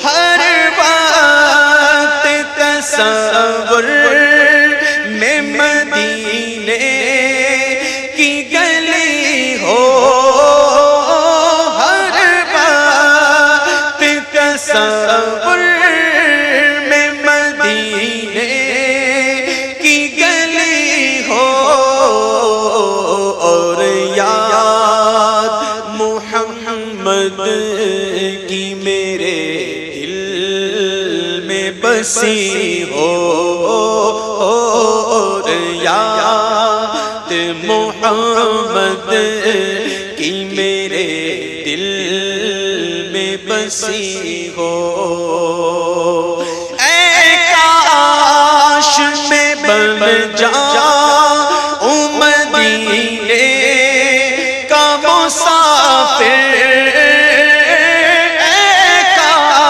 ہر وقت تصور میں مدینے کی گلی ہو، ہر وقت تصور میں مدینے کی گلی ہو، اور یاد محمد کی میرے دل میں بسی ہو، اور یاد محمد کی میرے دل میں بسی ہو۔